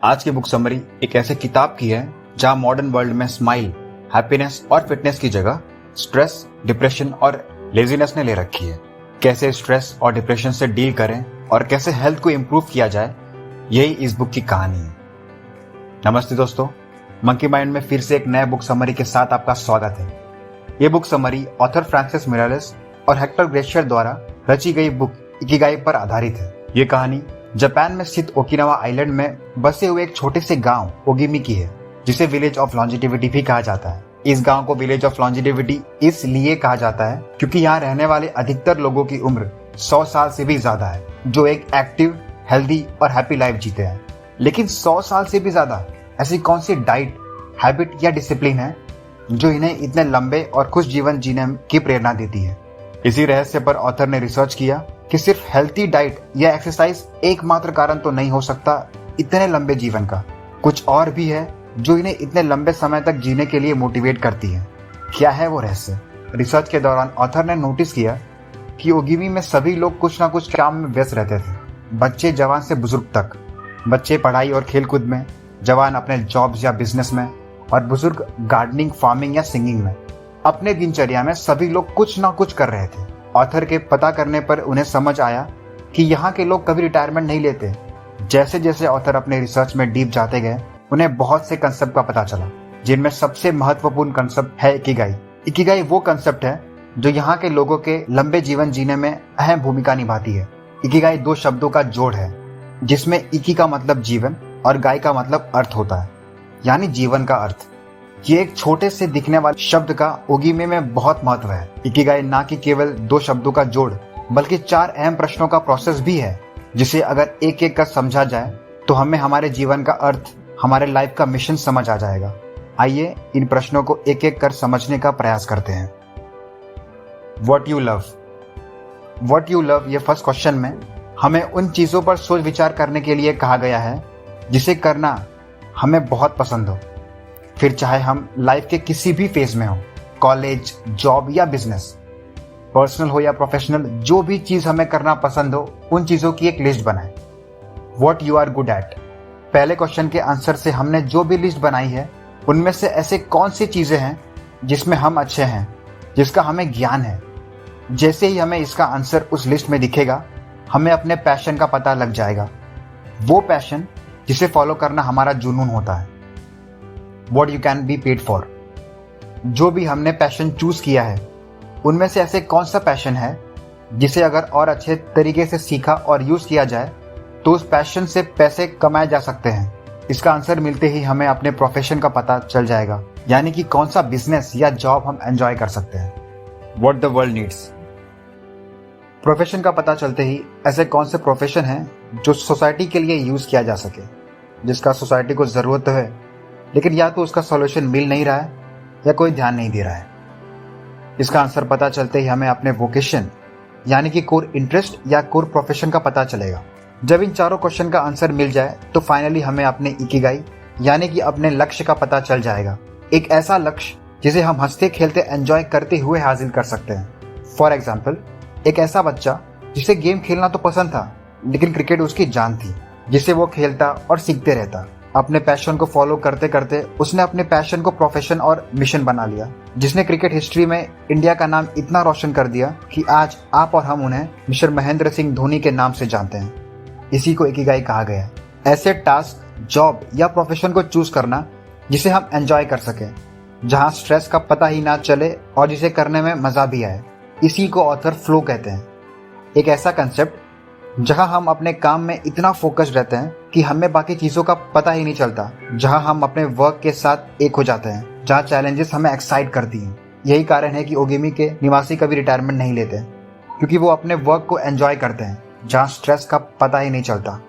आज की book summary एक ऐसे किताब की है जहां मॉडर्न वर्ल्ड में स्माइल, हैप्पीनेस और फिटनेस की जगह स्ट्रेस, डिप्रेशन और लेजीनेस ने ले रखी है। कैसे स्ट्रेस और डिप्रेशन से डील करें और कैसे हेल्थ को इम्प्रूव किया जाए, यही इस बुक की कहानी है। नमस्ते दोस्तों, मंकी माइंड में फिर से एक नए बुक समरी के साथ आपका स्वागत है। ये book summary author Francis Miralles और हेक्टर ग्रेशियर द्वारा रची गई बुक इकिगाई पर आधारित है। ये कहानी जापान में स्थित ओकिनावा आइलैंड में बसे हुए एक छोटे से गांव ओगिमी की है, जिसे विलेज ऑफ लॉन्जिटिविटी भी कहा जाता है। इस गांव को विलेज ऑफ लॉन्जिटिविटी इसलिए कहा जाता है क्योंकि यहाँ रहने वाले अधिकतर लोगों की उम्र 100 साल से भी ज्यादा है, जो एक एक्टिव, हेल्दी और हैप्पी लाइफ जीते हैं। लेकिन 100 साल से भी ज्यादा ऐसी कौन सी डाइट, हैबिट या डिसिप्लिन है जो इन्हें इतने लंबे और खुश जीवन जीने की प्रेरणा देती है? इसी रहस्य पर ऑथर ने रिसर्च किया कि सिर्फ हेल्थी डाइट या एक्सरसाइज एकमात्र कारण तो नहीं हो सकता इतने लंबे जीवन का। कुछ और भी है जो इन्हें इतने लंबे समय तक जीने के लिए मोटिवेट करती है। क्या है वो रहस्य? रिसर्च के दौरान ऑथर ने नोटिस किया कि ओगिमी में सभी लोग कुछ ना कुछ काम में व्यस्त रहते थे। बच्चे जवान से बुजुर्ग तक। बच्चे पढ़ाई और खेलकूद में, जवान अपने जॉब्स या बिजनेस में और बुजुर्ग गार्डनिंग, फार्मिंग या सिंगिंग में। अपने दिनचर्या में सभी लोग कुछ ना कुछ कर रहे थे। ऑथर के पता करने पर उन्हें समझ आया कि यहाँ के लोग कभी रिटायरमेंट नहीं लेते। जैसे जैसे ऑथर अपने रिसर्च में डीप जाते गए, उन्हें बहुत से कंसेप्ट का पता चला, जिनमें सबसे महत्वपूर्ण कंसेप्ट है इकिगाई। इकिगाई वो कंसेप्ट है जो यहाँ के लोगों के लंबे जीवन जीने में अहम भूमिका निभाती है। इकिगाई 2 शब्दों का जोड़ है, जिसमें इकी का मतलब जीवन और गाई का मतलब अर्थ होता है, यानी जीवन का अर्थ। ये एक छोटे से दिखने वाले शब्द का ओगिमी में बहुत महत्व है। इकिगाई ना कि केवल 2 शब्दों का जोड़, बल्कि 4 अहम प्रश्नों का प्रोसेस भी है, जिसे अगर एक एक कर समझा जाए तो हमें हमारे जीवन का अर्थ, हमारे लाइफ का मिशन समझ आ जाएगा। आइए इन प्रश्नों को एक एक कर समझने का प्रयास करते हैं। What you love. What you love ये फर्स्ट क्वेश्चन में हमें उन चीजों पर सोच विचार करने के लिए कहा गया है जिसे करना हमें बहुत पसंद हो, फिर चाहे हम लाइफ के किसी भी फेज में हो, कॉलेज, जॉब या बिजनेस, पर्सनल हो या प्रोफेशनल, जो भी चीज हमें करना पसंद हो, उन चीजों की एक लिस्ट बनाएं। What you are good at. पहले क्वेश्चन के आंसर से हमने जो भी लिस्ट बनाई है, उनमें से ऐसे कौन सी चीजें हैं जिसमें हम अच्छे हैं, जिसका हमें ज्ञान है। जैसे ही हमें इसका आंसर उस लिस्ट में दिखेगा, हमें अपने पैशन का पता लग जाएगा, वो पैशन जिसे फॉलो करना हमारा जुनून होता है। What you can be paid for। जो भी हमने पैशन चूज किया है, उनमें से ऐसे कौन सा पैशन है जिसे अगर और अच्छे तरीके से सीखा और यूज किया जाए तो उस पैशन से पैसे कमाए जा सकते हैं। इसका आंसर मिलते ही हमें अपने प्रोफेशन का पता चल जाएगा, यानी कि कौन सा बिजनेस या जॉब हम एंजॉय कर सकते हैं। What the world needs। Profession का पता चलते ही ऐसे कौन से प्रोफेशन हैं जो सोसाइटी के लिए यूज किया जा सके, जिसका सोसाइटी को जरूरत है, लेकिन या तो उसका सॉल्यूशन मिल नहीं रहा है या कोई ध्यान नहीं दे रहा है। इसका आंसर पता चलते ही हमें अपने वोकेशन, यानी कि कोर इंटरेस्ट या कोर प्रोफेशन का पता चलेगा। जब इन चारों क्वेश्चन का आंसर मिल जाए तो फाइनली हमें अपने इकिगाई, यानी कि अपने लक्ष्य का पता चल जाएगा। एक ऐसा लक्ष्य जिसे हम हंसते खेलते एंजॉय करते हुए हासिल कर सकते हैं। फॉर एग्जाम्पल, एक ऐसा बच्चा जिसे गेम खेलना तो पसंद था, लेकिन क्रिकेट उसकी जान थी, जिसे वो खेलता और सीखते रहता। अपने पैशन को फॉलो करते करते उसने अपने पैशन को प्रोफेशन और मिशन बना लिया, जिसने क्रिकेट हिस्ट्री में इंडिया का नाम इतना रोशन कर दिया कि आज आप और हम उन्हें मिस्टर महेंद्र सिंह धोनी के नाम से जानते हैं। इसी को इकिगाई कहा गया है। ऐसे टास्क, जॉब या प्रोफेशन को चूज करना जिसे हम एंजॉय कर सके, जहां स्ट्रेस का पता ही ना चले और जिसे करने में मजा भी आए। इसी को ऑथर फ्लो कहते हैं। एक ऐसा कंसेप्ट जहां हम अपने काम में इतना फोकस्ड रहते हैं कि हमें बाकी चीजों का पता ही नहीं चलता, जहां हम अपने वर्क के साथ एक हो जाते हैं, जहां चैलेंजेस हमें एक्साइट करती हैं। यही कारण है कि ओगिमी के निवासी कभी रिटायरमेंट नहीं लेते, क्योंकि वो अपने वर्क को एंजॉय करते हैं, जहां स्ट्रेस का पता ही नहीं चलता।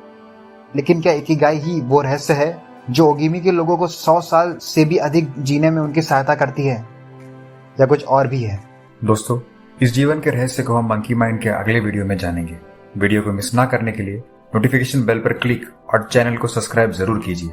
लेकिन क्या इकिगाई ही वो रहस्य है जो ओगिमी के लोगों को 100 साल से भी अधिक जीने में उनकी सहायता करती है, या कुछ और भी है? दोस्तों, इस जीवन के रहस्य को हम मंकी माइंड के अगले वीडियो में जानेंगे। वीडियो को मिस ना करने के लिए नोटिफिकेशन बेल पर क्लिक और चैनल को सब्सक्राइब जरूर कीजिए।